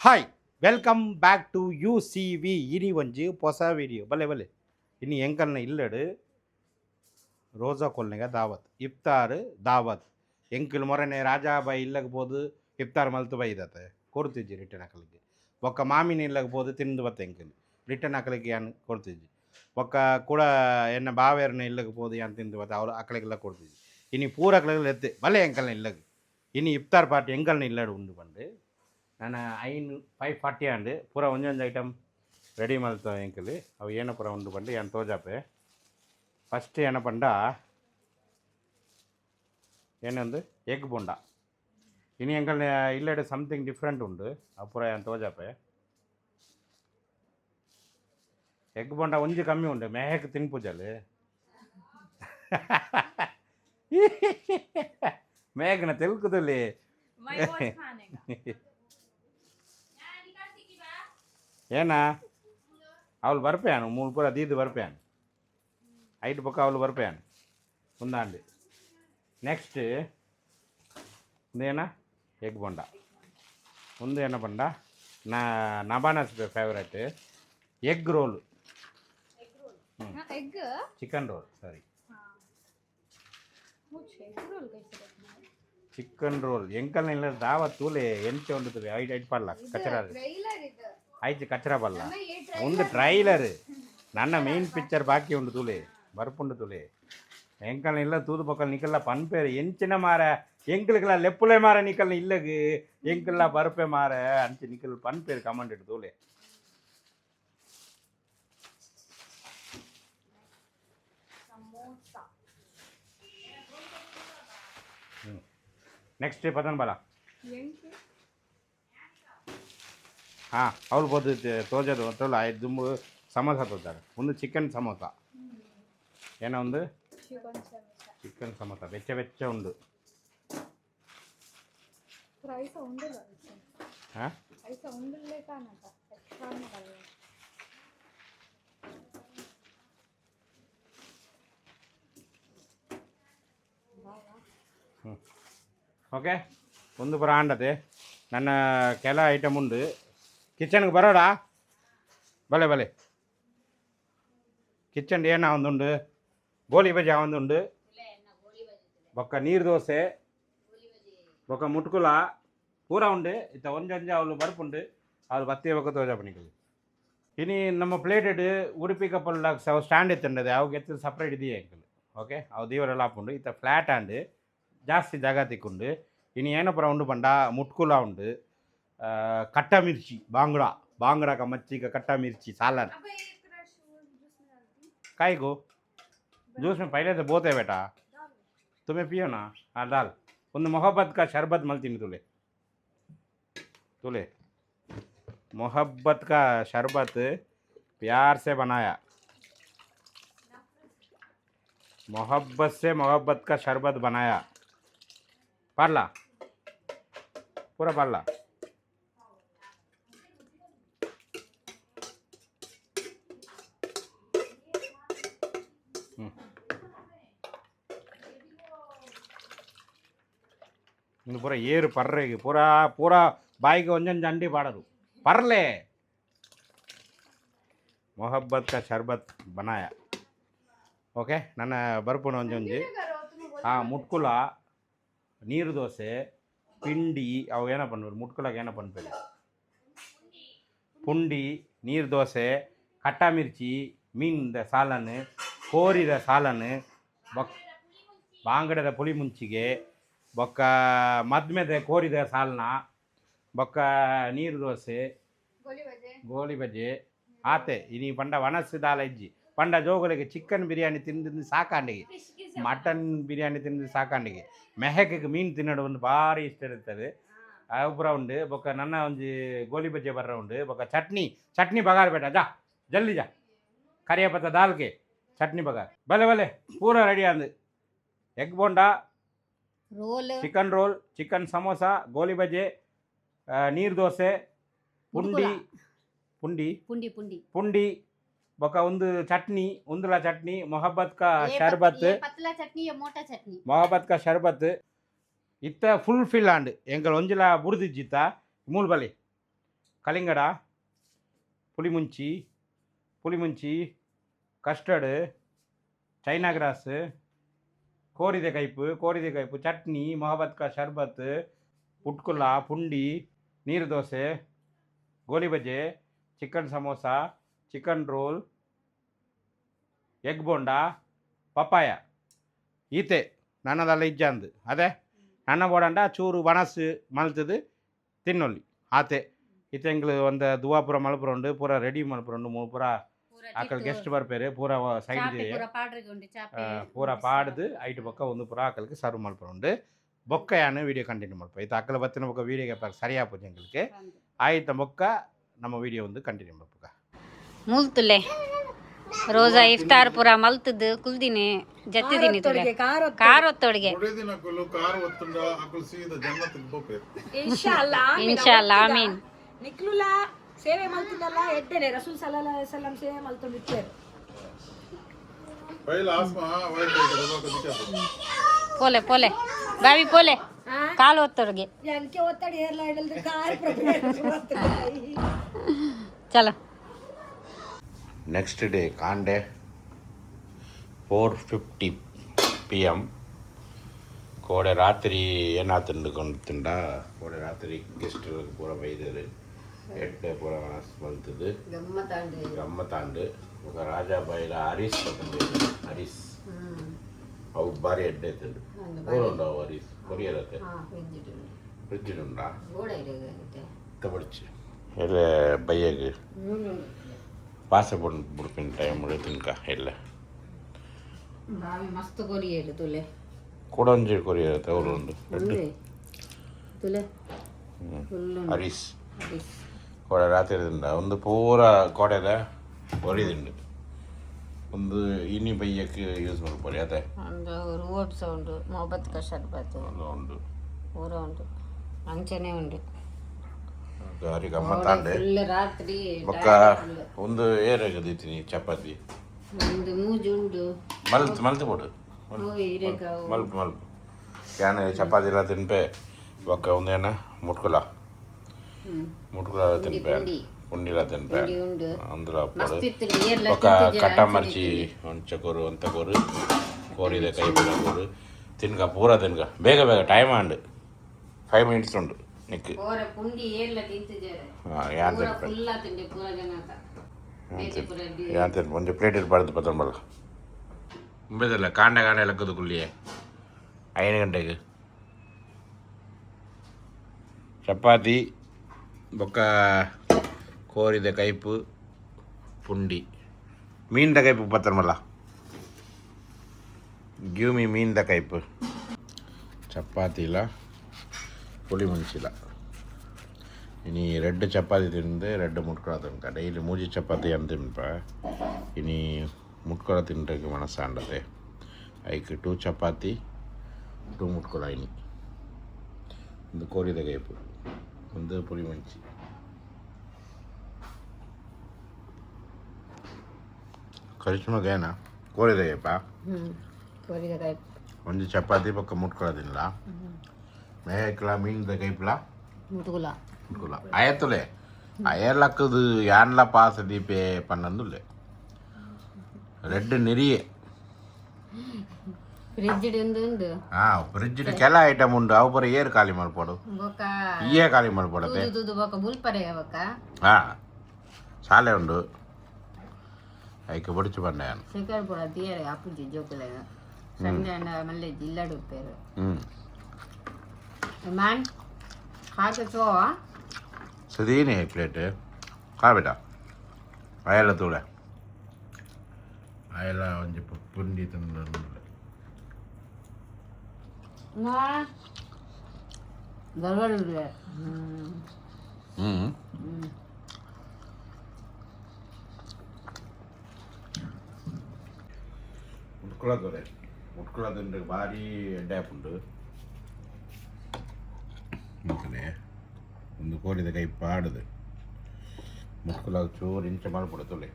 hi welcome back to you see we ಇನಿ ಒಂಜಿ ಹೊಸ ವಿಡಿಯೋ ಬಲೆ ಬಲೆ ಇನ್ನು ಎಂಕಲ್ನ ಇಲ್ಲಡು ರೋಜಾ ಕೊಲ್ನೆಗ ದಾವತ್ ಇಫ್ತಾರ್ ದಾವತ್ ಎಂಕಲ್ ಮೊರನೆ ರಾಜಾಬಾಯಿ ಇಲ್ಲಗ್ಬೋದು ಇಫ್ತಾರ್ ಮಲ್ತು ಬೈದತೆ ಕೊಡ್ತಿಜ್ಜಿ ರಿಟರ್ನ್ ಹಾಕಲಿಕ್ಕೆ ಒಕ್ಕ ಮಾಮಿನ ಇಲ್ಲಗ್ಬೋದು ತಿಂದು ಬತ್ತ ಎಂಕಲ್ ರಿಟರ್ನ್ ಹಾಕಲಿಕ್ಕೆ ಏನು ಕೊಡ್ತಿದ್ಜಿ ಒಕ್ಕ ಕೂಡ ಎನ್ನ ಬಾವೇರ್ನ ಇಲ್ಲಗ್ಬೋದು ಏನು ತಿಂದು ಬತ್ತ ಅವ್ರು ಹಾಕಲಿಕ್ಕೆಲ್ಲ ಕೊಡ್ತಿದ್ಜಿ ಇನ್ನು ಪೂರ ಹಾಕಲಿಕ್ಕೆ ಎತ್ತೆ ಬಲೆ ಎಂಕಲ್ನ ಇಲ್ಲಗ್ ಇನ್ನು ಇಫ್ತಾರ್ ಪಾರ್ಟಿ ಎಂಕಲ್ನ ಇಲ್ಲಡು ಉಂಡು ಬಂದು ನಾನು 540 ಆಂಡು ಪೂರ ಒಂಜೊಂದು ಐಟಮ್ ರೆಡಿ ಮಲ್ತ ಎಂಕಲ್ ಅವು ಏನ ಪೂರ ಉಂಡು ಬಂದು ಏನು ತೋಜಾಪೆ ಫಸ್ಟ್ ಏನ ಪಂಡ ಏನೊಂದು ಎಗ್ ಬೊಂಡ ಇನ್ನು ಎಂಕಲ್ ಇಲ್ಲಡೆ ಸಮಥಿಂಗ್ ಡಿಫ್ರೆಂಟ್ ಉಂಡು ಅವು ಪೂರ ಏನು ತೋಜಾಪೆ ಎಗ್ ಬೊಂಡ ಒಂಜಿ ಕಮ್ಮಿ ಉಂಡು ಮೆಹಕ್ ತಿನ್ಪುಜಲ್ ಮೇಘನ ತೆಲ್ಕುದಲ್ಲಿ ಏನ ಅವಳು ಬರ್ಪೇನು ಮೂರು ಪೂರ ದೀದು ಬರ್ಪೇನು ಐದು ಪಕ್ಕ ಅವಳು ಬರ್ಪೇನು ಮುಂದಾಂಡು ನೆಕ್ಸ್ಟ್ ಒಂದೇನ ಎಗ್ ಬೊಂಡ ಒಂದು ಏನ ಪಂಡ ನಬಾನಸ್ favourite egg roll chicken roll sorry chicken roll ಎಂಕಲ್ನ ಇಲ್ಲ ದಾವತ್ ತೂಲೆ ಎಂಟೆ ಉಂಡು ಐದು ಪಲ್ಲ ಕಚರ ಆಯ್ತು ಕಚರ ಪಲ್ಲ ಒಂದು ಟ್ರೈಲರ್ ನನ್ನ ಮೇನ್ ಪಿಕ್ಚರ್ ಬಾಕಿ ಉಂಡು ತೂಲೆ ಬರ್ಪುಂಡು ತೂಲೆ ಎಂಕಲ್ನ ಇಲ್ಲ ತೂದು ಪಕ್ಕಲ್ ನಿಕಲ್ಲ ಪನ್ಪೇರು ಎಂಚಿನ ಮಾರ ಎಂಕಲ್ಗೆಲ್ಲ ಲೆಪ್ಪುಲೆ ಮಾರ ನಿಕಲ್ನ ಇಲ್ಲಗು ಎಂಕಲ್ಲ ಬರ್ಪೆ ಮಾರ ಅಂಚೆ ನಿಕಲ್ ಪನ್ಪೇರು ಕಮಾಂಡ್ ಇಟ್ಟು ತೂಲೆ ನೆಕ್ಸ್ಟ್ ಪತನ್ ಬಲ ಹಾಂ ಅವ್ರು ಬೋದು ತೋಜದು ಅಂತಲ್ಲ ಐದು ದುಂಬು ಸಮೋಸ ತೋಜಾರ ಒಂದು ಚಿಕನ್ ಸಮೋಸ ಏನೋ ಒಂದು ಚಿಕನ್ ಸಮೋಸ ಬೆಚ್ಚ ಬೆಚ್ಚ ಉಂಡು ಹಾಂ ಓಕೆ ಒಂದು ಪುರ ಆಂಡತೆ ನನ್ನ ಕೆಲ ಐಟಮ್ ಉಂಡು ಕಿಚನ್ಗೆ ಬರೋಡಾ ಬಲೆ ಬಲೆ ಕಿಚನ್ ಏನ ಒಂದುಂಡು ಗೋಲಿ ಬಜಿ ಒಂದುಂಡು ಬೊಕ್ಕ ನೀರು ದೋಸೆ ಬೊಕ್ಕ ಮುಟ್ಕುಲ ಪೂರ ಉಂಡು ಇತ್ತ ಒಂಜೊಂಜ ಅವಳು ಬರ್ಪುಂಡು ಅವ್ರು ಬತ್ತಿಯ ಬೊಕ್ಕ ತೋಜ ಪಣಿಕಲು ಇನಿ ನಮ್ಮ ಪ್ಲೇಟೆಡ್ ಉಡುಪಿ ಕಪ್ಪಲ್ ಸ್ಟ್ಯಾಂಡ್ ಎತ್ತಂಡದೆ ಅವು ಎತ್ತು ಸಪ್ರೇಟ್ ಇದೆಯಾ ಎಂಕಲು ಓಕೆ ಅವು ದೀವರೆಲ್ಲ ಹಾಪುಂಡು ಇತ್ತ ಫ್ಲ್ಯಾಟ್ ಆಂಡ್ ಜಾಸ್ತಿ ಜಾಗ ತಿಕ್ಕೊಂಡು ಇನ್ನು ಏನಪ್ಪರ ಉಂಡು ಪಂಡ ಮುಟ್ಕುಲ ಉಂಡು ಕಟ್ಟ ಮಿರ್ಚಿ ಬಾಂಗ್ಡಾಕ ಮಚ್ಚಿಗ ಕಟ್ಟ ಮಿರ್ಚಿ सालन काय गो जूस में पहले से बोते बेटा तुम्हें पियो ना हाँ दाल उन मोहब्बत का शरबत मलती तुले तुले मोहब्बत का शरबत प्यार से बनाया मोहब्बत से मोहब्बत का शरबत बनाया पारला पूरा पारला ಇನ್ನು ಪೂರ ಏರು ಪರ್ರೆಗೆ ಪೂರಾ ಪೂರಾ ಬಾಯಿಗೆ ಒಂದೊಂದು ಅಂಡಿ ಪಾಡೋದು ಪರ್ಲೆ ಮೊಹಬ್ಬತ್ ಕಾ ಶರ್ಬತ್ ಬನಾಯ ಓಕೆ ನನ್ನ ಬರ್ಪುಣ ಒಂಜೊಂಜಿ ಮುಟ್ಕುಲ ನೀರು ದೋಸೆ ಪಿಂಡಿ ಅವು ಏನೋ ಪನ್ಪೇರು ಮುಟ್ಕುಲಾಗ ಏನೋ ಪನ್ಪೇರು ಪುಂಡಿ ನೀರು ದೋಸೆ ಕಟ್ಟ ಮಿರ್ಚಿ ಮೀನ್ದ ಸಾಲನ್ ಕೋರಿದ ಸಾಲನ್ ಬೊಕ್ಕ ಬಾಂಗಡದ ಪುಳಿ ಮುಂಚಿಗೆ ಬೊಕ್ಕ ಮದ್ಮೆದ ಕೋರಿದ ಸಾಲ್ನ ಬೊಕ್ಕ ನೀರು ದೋಸೆ ಗೋಳಿ ಬಜೆ ಆತೆ ಇನಿ ಪಂಡ ವನಸ್ಸು ದಾಲ ಇಜ್ಜಿ ಪಂಡ ಜೋಗುಲಿಗೆ ಚಿಕನ್ ಬಿರಿಯಾನಿ ತಿಂದು ಸಾಕಾಂಡಿಗೆ ಮಟನ್ ಬಿರಿಯಾನಿ ತಿಂದು ಸಾಕಾಂಡಿಗೆ ಮೆಹಕಿಗೆ ಮೀನು ತಿನ್ನೋದು ಒಂದು ಭಾರಿ ಇಷ್ಟ ಇರ್ತದೆ ಅವುಪುರ ಉಂಡು ಬೊಕ್ಕ ನನ್ನ ಒಂಜಿ ಗೋಲಿ ಬಜ್ಜೆ ಬರ್ರ ಉಂಡು ಬೊಕ್ಕ ಚಟ್ನಿ ಬಗಾರ್ ಬೇಟ ಜಾ ಜಲ್ದಿ ಜಾ ಕರಿಯಪತ್ತ ದಾಲ್ಗೆ ಚಟ್ನಿ ಬಗಾರ್ ಬಲೆ ಬಲೆ ಪೂರ ರೆಡಿ ಅಂದು egg bonda chicken roll chicken samosa ಗೋಲಿ ಬಜ್ಜೆ ನೀರು ದೋಸೆ ಪುಂಡಿ ಪುಂಡಿ ಪುಂಡಿ ಪುಂಡಿ ಪುಂಡಿ ಬೊಕ ಒಂದು ಚಟ್ನಿ ಉಂದುಲ ಚಟ್ನಿ ಮೊಹಬ್ಬತ್ ಕಾ ಶರ್ಬತ್ ಪತ್ಲ ಚಟ್ನಿ ಮೋಟಾ ಚಟ್ನಿ ಮೊಹಬ್ಬತ್ ಕಾ ಶರ್ಬತ್ ಇತ್ತ ಫುಲ್ ಫಿಲ್ ಆಂಡ್ ಎಂಕಲ್ ಒಂಜಿಲ ಬುಡ್ದಿಜ್ಜಿತ್ತ ಮೂಲ್ ಬಲಿ ಕಲಿಂಗಡ ಪುಳಿಮುಂಚಿ ಕಸ್ಟರ್ಡ್ ಚೈನಾ ಗ್ರಾಸ್ ಕೋರಿದೆ ಕೈಪು ಚಟ್ನಿ ಮೊಹಬ್ಬತ್ ಕಾ ಶರ್ಬತ್ ಉಟ್ಕುಲ ಪುಂಡಿ ನೀರು dosa goli baje chicken samosa chicken roll egg bonda ಪಪ್ಪಾಯ ಈತೆ ನನ್ನದಲ್ಲ ಇಜ್ಜಂದು ಅದೇ ನನ್ನ ಬೋಡಂಡ ಚೂರು ಬಣಸು ಮಲ್ತದು ತಿನ್ನೊಲ್ಲಿ ಆತೆ ಈತೆ ಎಂಗ್ಲು ಒಂದು ದುವಾಪುರ ಮಲ್ಪುರ ಉಂಡು ಪೂರ ರೆಡಿ ಮಲ್ಪುರ ಉಂಡು ಪೂರ ಆಕಲ್ ಗೆಸ್ಟ್ ಬರ್ಪೇರು ಪೂರ ಸೈಡ್ ಪೂರ ಪಾಡ್ದು ಐಟ್ ಬೊಕ್ಕ ಒಂದು ಪೂರ ಆಕಲ್ಗೆ ಸರ್ವ್ ಮಲ್ಪುರ ಉಂಡು ಬೊಕ್ಕ ಯಾನು ವೀಡಿಯೋ ಕಂಟಿನ್ಯೂ ಮಲ್ಪ ಐತೆ ಅಕ್ಕಲ ಬತ್ತಿನ ಬೊಕ್ಕ ವೀಡಿಯೋಗೆ ಸರಿಯಾ ಪೂಜೆ ಎಂಗ್ಲಿಕ್ಕೆ ಆಯ್ತ ಬೊಕ್ಕ ನಮ್ಮ ವೀಡಿಯೋ ಒಂದು ಕಂಟಿನ್ಯೂ ಮಲ್ಪುಗ ಮುಲ್ತುಲೆ ರೋಜಾ ಇಫ್ತಾರ್ ಪೂರ ಮಲ್ತದ್ದು ಕುಲ್ದಿನಿ ಜತ್ತಿದಿನಿ ತುಲೆ ಕಾರ್ ಒತ್ತೊಡಿಗೆ ಇನ್ಶಾಲ್ಲಾ ಆಮೀನ್ ನಿಕ್ಲುಲ ಸೇವೆ ಮಲ್ತಿದ್ದಲ್ಲ ಎಡ್ಡೆನೆ ರಸೂಲ್ ಸಲ್ಲಲ್ಲಾಹು ಅಲೈಹಿ ವಸಲ್ಲಂ ಸೇವೆ ಮಲ್ತೊಂಡು ಇತ್ತೇರು ಪೋಲೆ ಪೋಲೆ ಬಾವಿ ಪೋಲೆ ಕಾಲು ಒತ್ತೊಡಿಗೆ ಎಂಕೆ ಒತ್ತಡಿ ಏರ್ಲ ಇಡಲ್ದು ಕಾರ್ ಪ್ರಿಪೇರ್ ಚಲೋ ನೆಕ್ಸ್ಟ್ ಡೇ ಕಾಂಡೆ 4:50 PM ಕೋಡೆ ರಾತ್ರಿ ಏನಾತಂದುಕೊಂಡುಂಡ ಕೋಡೆ ರಾತ್ರಿ ಗೆಸ್ಟ್ ಪೂರ ಬೈದರು ಎಡ್ಡೆ ಪೂರ ಮನಸ್ಸು ಬಂತದ್ದು ಗಮ್ಮತ್ತಾಂಡು ఒక ರಾಜಾ ಬೈಲ ಹರೀಸ್ ಹರೀಸ್ ಅವು ಬಾರಿ ಎಡ್ಡೆ ತಿಂಡು ಊರುಂಡವು ಹರೀಸ್ ಕೊರಿಯರತ್ತೆ ಫ್ರಿಡ್ಜಿಡುಂಡಾ ತಬಡ್ಚಿ ಎಲ್ಲ ಬೈಯಗೆ ಪಾಸ ಬಿಡ್ಪಿನ ಟೈಮ್ ತಿನ್ಕ ಎಲ್ಲ ಮಸ್ತ್ ಕೊರಿಯರು ತುಲೆ ಕೊಡಂಜಿ ಕೊರಿಯರತ್ತೆ ಅವರು ಉಂಡು ತುಲೆ ಹರೀಸ್ ಕೋಡೆ ರಾತ್ರಿ ತಿಂಡ ಒಂದು ಪೂರ ಕೋಡೆದ ಒರಿದಿಂಡು ಒಂದು ಇನಿ ಬೈಯಕ್ಕೆ ಯೂಸ್ ಮಾಡ್ಬೋದು ಅದೇ ಒಂದು ರೋಡ್ ಸೌಂಡ್ ಮೊಹಬ್ಬತ್ ಕಾ ಶರ್ಬತ್ ಉಂಡು ಪೂರ ಉಂಟು ಅಂಚನೆ ಉಂಟು ಗಾರಿ ಗಮ್ಮತ್ತಾಂಡೆ ರಾತ್ರಿ ಬೊಕ್ಕ ಒಂದು ಏರಾಗದೀತೀನಿ ಚಪಾತಿ ಒಂದು ಮೂಜು ಉಂಡು ಮಲ್ತು ಬಿಡು ಮಲ್ಪು ಯಾನ ಚಪಾತಿ ಎಲ್ಲ ತಿನ್ಪೆ ಬೊಕ್ಕ ಒಂದೇನ ಮುಟ್ಕುಲ ತಿನ್ಪೆ ಪುಂಡಿಲ ತಿನ್ಪೆ ಅಂದ್ರ ಬೊಕ್ಕ ಕಟ್ಟ ಮರ್ಚಿ ಒಂಚಕೋರು ಒಂತಕೋರು ಕೋರಿದೆ ಕೈ ಕೋರು ತಿನ್ಕ ಪೂರ ತಿನ್ಕ ಬೇಗ ಟೈಮ್ ಆಂಡು 5 minutes ಉಂಡು ನಿಕ್ ಒಂದು ಪ್ಲೇಟ್ ಇರ್ಬಾರ್ದು ಪತ್ತೊಂಬಲ್ಲ ಮುಂಬೈದಲ್ಲ ಕಾಂಡ ಲೆಕ್ಕದ ಕುಲ್ಲಿಯೇ 5 ಗಂಟೆಗೆ ಚಪಾತಿ ಬೊಕ್ಕ ಕೋರಿದ ಕೈಪು ಪುಂಡಿ ಮೀನ್ದ ಕೈಪು ಪತ್ತೊಂಬಲ್ಲ ಗಿವ್ ಮೀ ಮೀನ್ದ ಕೈಪು ಚಪಾತಿಲ ಪುಳಿ ಮುಂಚಿಲ್ಲ ಇನಿ 2 ಚಪಾತಿ ತಿಂದು 2 ಮುಟ್ಕೊಳ ತಿನ್ಕ ಡೈಲಿ 3 ಚಪಾತಿ ಅಂತ ತಿನ್ಪ ಇನಿ ಮುಟ್ಕೊಳ ತಿಂಟಕ್ಕೆ ಮನಸ್ಸಾಂಡದೆ ಐಕ್ 2 ಚಪಾತಿ 2 ಮುಟ್ಕೊಳ ಇನಿ ಒಂದು ಕೋರಿದ ಕೈಪು ಒಂದು ಪುಳಿ ಮುಂಚಿ ಕರಿಷ್ಮಗೇನ ಕೋರಿದ ಕೈಪ ಒಂದು ಚಪಾತಿ ಪಕ್ಕ ಮುಟ್ಕೊಳ ತಿನ್ನಲ ಮೇಕಲ ಮೀನ್ದ ಕೈಪ್ಲ ಮುಟ್ಗುಲ ayatule ayalakkudu yanla pass dipe pannandulle red niriye fridge ಉಂಡು ಫ್ರಿಡ್ಜ್ ಕೆಲ ಐಟಮ್ ಉಂಡು ಅವು ಬರ ಏರ್ ಖಾಲಿ ಮಾಡ್ಕೊಡು ಇಯೇ ಖಾಲಿ ಮಾಡ್ಕೊಡತ್ತೆ ಶಾಲೆ ಉಂಡು ಐಕೆ ಬಡಿಚು ಬಂಡ ಸಿಕರ್ ಪುರ ದಿಯರೆ ಅಪ್ಪುಜಿ ಜೋಕುಲೆ ಸಂಜೆ ಮಲ್ಲೆ ಜಿಲ್ಲಾಡು ಪೇರು ಮ್ಯಾನ್ ಖಾತೆ ಚೋ ಸದೀನಿ ಪ್ಲೇಟ್ ಖಾ ಬೇಟಾ ಆಯಲ್ಲ ತೂಳೆ ಆಯಲ್ಲ ಒಂಜಿ ಪುಂಡಿ ತಂದು ಮುಟ್ಕೊಳ್ಳೋದಂದ್ರೆ ಭಾರಿ ಎಡ್ಡೆ ಹಾಕೊಂಡು ಮಕ್ಕಳೇ ಒಂದು ಕೋರಿದ ಕೈ ಪಾಡದು ಮುಟ್ಕೊಳ್ಳೋದು ಚೂರು ಇಂಚೆ ಮಾಡ್ಬಿಡುತ್ತಲೆ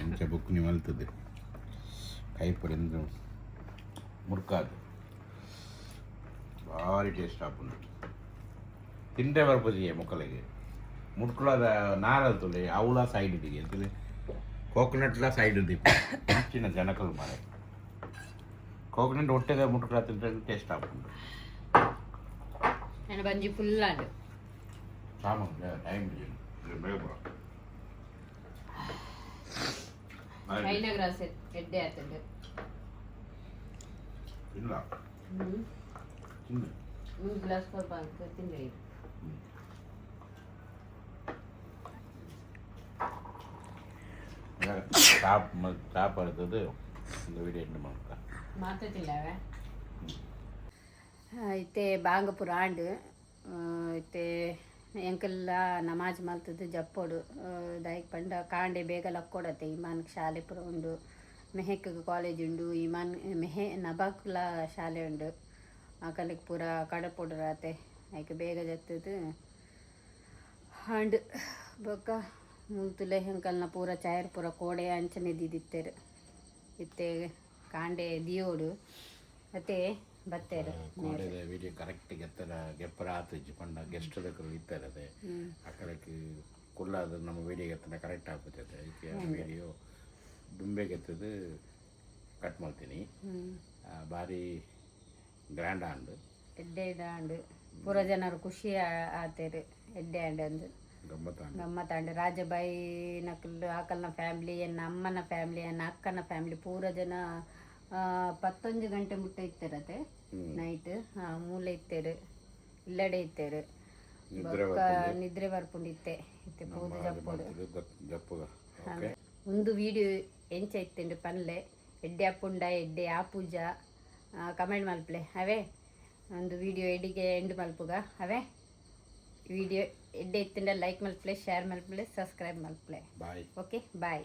ಇಂಚೆ ಬುಕ್ನಿ ಮಲ್ತದೆ ಕೈ ಪುಡಿಂದು ಮುಡ್ಕಾದು ಭಾರಿ ಟೇಸ್ಟ್ ಹಾಕೊಂಡು ತಿಂಡೆ ಬರ್ಬೋದಿಯೇ ಮಕ್ಕಳಿಗೆ ಮುಟ್ಕೊಳ್ಳೋದ ನಾರಲ್ತುಲೆ ಅವಳ ಸೈಡ್ ಇದೆ ಅಂತಲೇ ಕೋಕೋನಟ್ಲ ಸೈಡ್ ಇದೆ ಹೆಚ್ಚಿನ ಜನಕಲು ಮಾರೆ ಕೋಕೋನಟ್ ಹೊಟ್ಟೆದ ಮುಟ್ಕೊಳ್ಳ ತಿಂದ್ರೆ ಟೇಸ್ಟ್ ಆಗ್ಬೋದು ನನ್ನ ಬಂಜಿ ಫುಲ್ ಆಂಡು ಸಾಮಾನ್ಯ ಟೈಮ್ ಬೇಗ ಐನ ಗ್ರಾಸ್ ಎಡ್ಡೆ ಆತಂಡು ಇಲ್ಲ ತಿನ್ನು 3 ಗ್ಲಾಸ್ ಪಾಪ ಅಂತ ತಿಂದ್ರೆ ಟಾಪ್ ಬರ್ತದೆ இந்த வீடியோ ಎಂಡ್ ಮಾಡ್ತಾ ಮಾತಾಡ್ತಿಲ್ಲವೇ అయితే బాంగపూర్ ఆండు అయితే ಎಂಕಲ್ಲ ನಮಾಜ್ ಮಲ್ತದ್ದು ಜಪ್ಪೋಡು ದೈಕ್ ಪಂಡ ಕಾಂಡೆ ಬೇಗ ಲಕ್ಕೊಡತ್ತೆ ಇಮಾನ್ಗೆ ಶಾಲೆ ಪುರ ಉಂಡು ಮೆಹೆಕ್ ಕಾಲೇಜ್ ಉಂಡು ಇಮಾನ್ ಮೆಹೆ ನಬಾಕ್ಲ ಶಾಲೆ ಉಂಡು ಆಕಲಿಗೆ ಪೂರ ಕಡಪೊಡು ರಾತೆ ಆಯ್ಕೆ ಬೇಗ ಜತ್ತದು ಹಂಡು ಬೊಕ್ಕ ಮುಲ್ತುಲೆ ಹೆಂಕಲ್ನ ಪೂರ ಚಾಯರ್ ಪೂರ ಕೋಡೆ ಅಂಚನೆ ದಿತ್ತೇರು ಇತ್ತೆ ಕಾಂಡೆ ದಿಯೋಡು ಮತ್ತೆ ಬತ್ತೇರು ಕೋಡೆದ ವಿಡಿಯೋ ಕರೆಕ್ಟ್ ಗೆಪ್ಪರ ಆತು ಇಜ್ಜಿಕೊಂಡ ಗೆಸ್ಟ್ ಇತ್ತರದೆ ಅಕಲಕ್ಕೆ ಕುಳ್ಳಾದ ನಮ್ಮ ವಿಡಿಯೋ ಗೆತ್ತನ ಕರೆಕ್ಟ್ ಆಗ್ತದೆ ಅದಕ್ಕೆ ವಿಡಿಯೋ ದುಂಬೆ ಗೆತ್ತದು ಕಟ್ ಮಾಡ್ತೀನಿ ಭಾರಿ ಗ್ರ್ಯಾಂಡ್ ಆಂಡು ಎಡ್ಡೆ ಆಂಡು ಪೂರ ಜನರು ಖುಷಿ ಆತೇರು ಎಡ್ಡೆ ಆಂಡು ಅಂದು ಗಮ್ಮತ್ತಾಂಡು ರಾಜಬಾಯಿ ನಕಲ್ಲು ಆಕಲ್ನ ಫ್ಯಾಮ್ಲಿ ಎನ್ನ ಅಮ್ಮನ ಫ್ಯಾಮ್ಲಿ ಎನ್ನ ಅಕ್ಕನ ಫ್ಯಾಮ್ಲಿ ಪೂರ ಜನ 11 ಗಂಟೆ ಮುಟ್ಟ ಇತ್ತರತೆ ನೈಟ್ ಮೂಲೆ ಇತ್ತೇರು ಇಲ್ಲಡೆ ಇತ್ತೇರು ನಿದ್ರೆ ಬರ್ಪುಂಡಿತ್ತೆ ಇತ್ತೆ ಪೂಜೆ ಜಪ್ಪೋಡು ಒಂದು ವಿಡಿಯೋ ಎಂಚ ಇತ್ತೆಂಡು ಪನ್ಲೆ ಎಡ್ಡೆ ಅಪ್ಪುಂಡ ಎಡ್ಡೆ ಆ ಪೂಜಾ ಕಮೆಂಟ್ ಮಲ್ಪಲೆ ಅವೇ ಒಂದು ವಿಡಿಯೋ ಎಡಿಗೆ ಎಂಡ್ ಮಲ್ಪುಗ ಅವೇ ವಿಡಿಯೋ ಎಡ್ಡೆ ಇತ್ತಿಂದ ಲೈಕ್ ಮಲ್ಪಲೆ ಶೇರ್ ಮಲ್ಪಲೆ ಸಬ್ಸ್ಕ್ರೈಬ್ ಮಲ್ಪಲೆ ಬಾಯ್ ಓಕೆ ಬಾಯ್